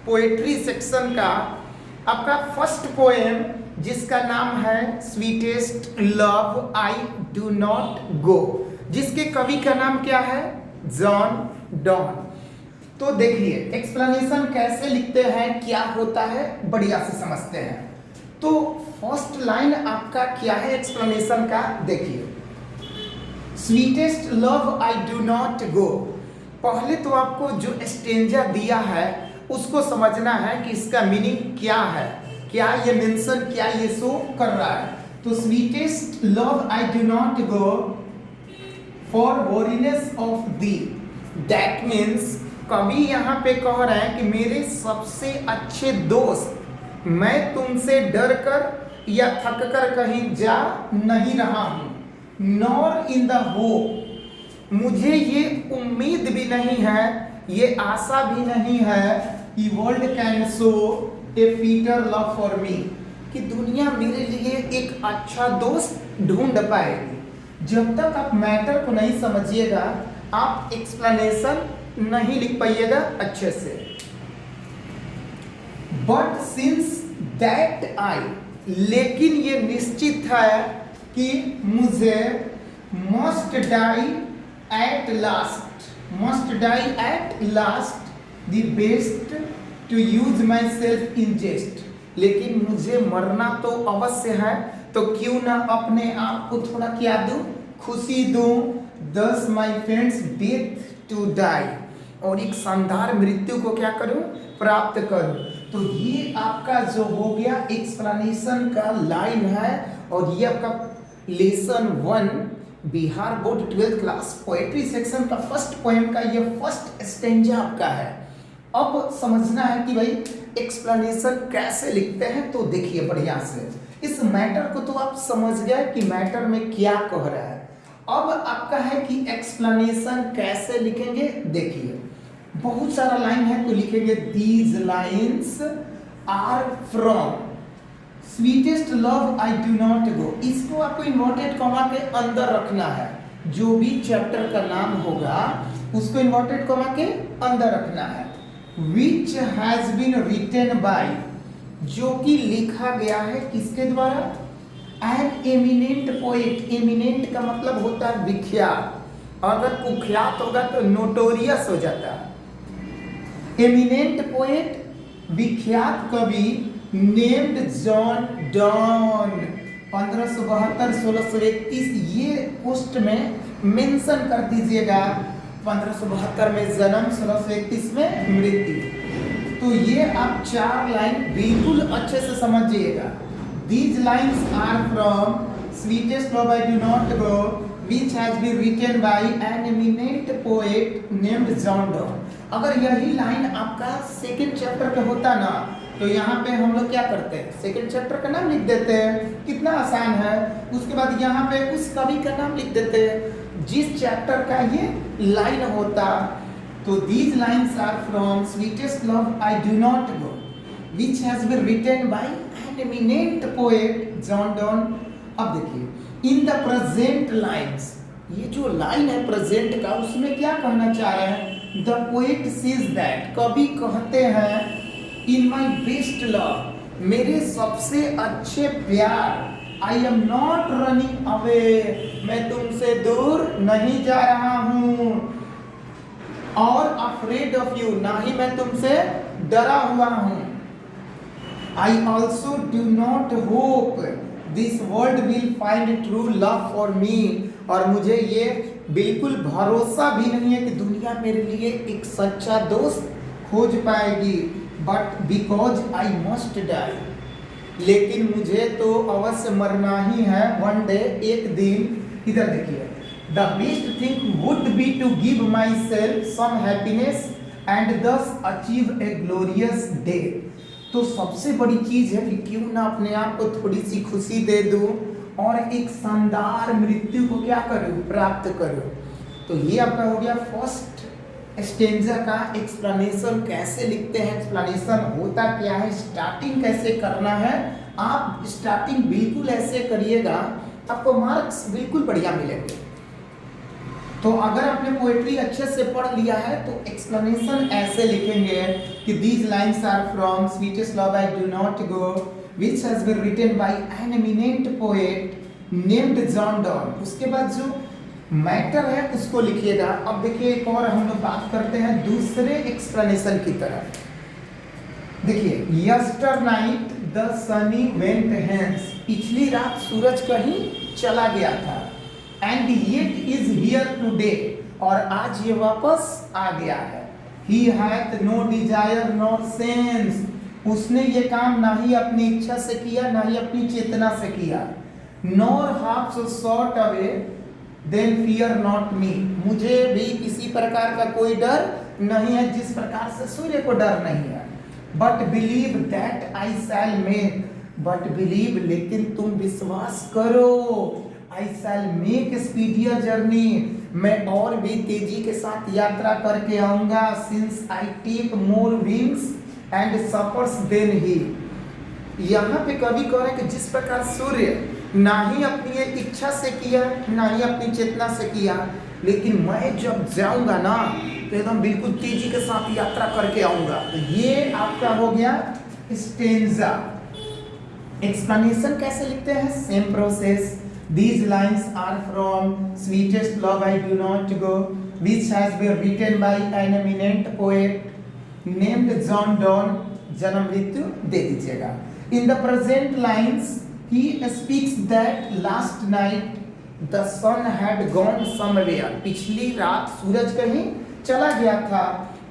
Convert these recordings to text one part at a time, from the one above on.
Poetry section का आपका first poem जिसका नाम है sweetest love I do not गो, जिसके कवि का नाम क्या है? John Donne. तो देखिए एक्सप्लेनेशन कैसे लिखते हैं, क्या होता है, बढ़िया से समझते हैं। तो फर्स्ट लाइन आपका क्या है एक्सप्लेनेशन का, देखिए sweetest love I do not गो। पहले तो आपको जो स्टेंजा दिया है उसको समझना है कि इसका मीनिंग क्या है, क्या ये मेंशन, क्या ये शो कर रहा है। तो sweetest love I do not go for weariness of thee, that means कवि यहाँ पे कह रहे हैं कि मेरे सबसे अच्छे दोस्त, मैं तुमसे डर कर या थक कर कहीं जा नहीं रहा हूँ, नॉर इन द होप, मुझे ये उम्मीद भी नहीं है, ये आशा भी नहीं है कि world can show A fitter love for me, कि दुनिया मेरे लिए एक अच्छा दोस्त ढूंढ पाएगी। जब तक आप मैटर को नहीं समझिएगा आप एक्सप्लेनेशन नहीं लिख पाइएगा अच्छे से। बट सिंस दैट आई, लेकिन ये निश्चित है कि मुझे must die at last, must die at last the best to use myself in jest, लेकिन मुझे मरना तो अवश्य है, तो क्यों ना अपने आप को थोड़ा क्या दूं, खुशी दूं, thus my friends death to die, और एक शानदार मृत्यु को क्या करूं, प्राप्त करूं। तो ये आपका जो हो गया एक्सप्लेनेशन का लाइन है, और ये आपका lesson 1 Bihar board 12th class poetry section का फर्स्ट पोएम का ये फर्स्ट स्टेंजा आपका है। अब समझना है कि भाई एक्सप्लेनेशन कैसे लिखते हैं, तो देखिए बढ़िया से इस मैटर को तो आप समझ गए कि मैटर में क्या कह रहा है। अब आपका है कि एक्सप्लेनेशन कैसे लिखेंगे, देखिए बहुत सारा लाइन है तो लिखेंगे these lines are from sweetest love I do not go. इसको आपको इन्वर्टेड कॉमा के अंदर रखना है, जो भी चैप्टर का नाम होगा उसको इन्वर्टेड कॉमा के अंदर रखना है। Which has been written by, जो कि लिखा गया है किसके द्वारा? N eminent poet. एमिनेंट का मतलब होता है विख्यात, अगर कुख्यात होगा तो नोटोरियस हो जाता है। एमिनेंट पोएट, विख्यात कवि, नेम्ड जॉन डॉन, 1572-1631, ये पोस्ट में मेंशन कर दीजिएगा। 1572 में जन्म, 1631 में मृत्यु। तो ये आप 4 लाइन बिल्कुल अच्छे से समझिएगा। These lines are from Sweetest Love I Do Not Go, which has been written by an eminent poet named John Donne। अगर यही लाइन आपका सेकेंड चैप्टर का होता ना, तो यहाँ पे हम लोग क्या करते हैं, सेकेंड चैप्टर का नाम लिख देते हैं, कितना आसान है। उसके बाद यहाँ पे उस कवि का नाम लिख देते हैं जिस चैप्टर का ये लाइन होता। तो these lines are from Sweetest Love I Do Not Go, which has been written by an eminent poet John Donne। अब देखिए in the present lines, ये जो लाइन है प्रेजेंट का, उसमें क्या कहना चाह रहे हैं? The poet says that, कवि कहते हैं in my best love, मेरे सबसे अच्छे प्यार, I am not running away, मैं तुमसे दूर नहीं जा रहा हूँ, और afraid of you, ना ही मैं तुमसे डरा हुआ हूँ। I also do not hope this world will find true love for me, और मुझे ये बिल्कुल भरोसा भी नहीं है कि दुनिया मेरे लिए एक सच्चा दोस्त खोज पाएगी। But because I must die, लेकिन मुझे तो अवश्य मरना ही है, one day, एक दिन। इधर देखिए, the best thing would be to give myself some happiness and thus achieve a glorious death। तो सबसे बड़ी चीज है कि क्यों ना अपने आप को थोड़ी सी खुशी दे दूं और एक शानदार मृत्यु को क्या करूं, प्राप्त करूं। तो ये आपका हो गया फर्स्ट स्टेंजा का एक्सप्लेनेशन। कैसे लिखते हैं, एक्सप्लेनेशन होता क्या है, स्टार्टिंग कैसे करना है। आप स्टार्टिंग बिल्कुल ऐसे करिएगा, आपको मार्क्स बिल्कुल बढ़िया मिलेंगे। तो अगर आपने पोएट्री अच्छे से पढ़ लिया है तो एक्सप्लेनेशन ऐसे लिखेंगे कि these lines are from sweetest love I do not go which has been written by an eminent poet named John Donne. उसके बाद जो मैटर है उसको लिखिएगा। अब देखिए एक और हम लोग बात करते हैं दूसरे एक्सप्लेनेशन की तरफ। देखिए yesternight the sun went hence, पिछली रात सूरज कहीं चला गया था। And yet is here today, और आज ये वापस आ गया है। He hath no desire nor sense, उसने ये काम ना ही अपनी इच्छा से किया ना ही अपनी चेतना से किया। Nor half so short away then fear not me, मुझे भी किसी प्रकार का कोई डर नहीं है जिस प्रकार से सूर्य को डर नहीं है। But believe that I shall make, but believe लेकिन तुम विश्वास करो, I shall make speedier journey, मैं और भी तेजी के साथ यात्रा करके आऊंगा। Since I take more wings and spurs than he, यहाँ पे कवि कह रहे हैं कि जिस प्रकार सूर्य ना ही अपनी इच्छा से किया ना ही अपनी चेतना से किया, लेकिन मैं जब जाऊंगा ना तो एकदम बिल्कुल तेजी के साथ यात्रा करके आऊंगा। तो ये आपका हो गया स्टेंजा। एक्सप्लेनेशन कैसे लिखते हैं, same process. These lines are from sweetest love I do not go which has been written by an eminent poet named John Donne, जन्म मृत्यु दे दीजिएगा। In the present lines he speaks that last night the sun had gone somewhere, पिछली रात सूरज कहीं चला गया था।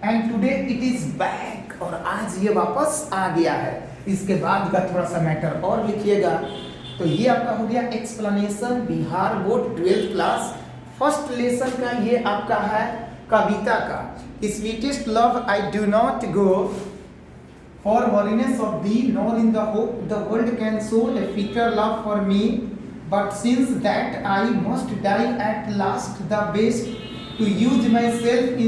and today it is back, और आज ये वापस आ गया है। इसके बाद का थोड़ा सा मैटर और लिखिएगा। तो ये आपका हो गया explanation Bihar board 12th class first lesson का। ये आपका है कविता का। Sweetest love I do not go for weariness of thee, nor in the hope the world can show a fitter love for me, but since that I must die at last, the best to use myself in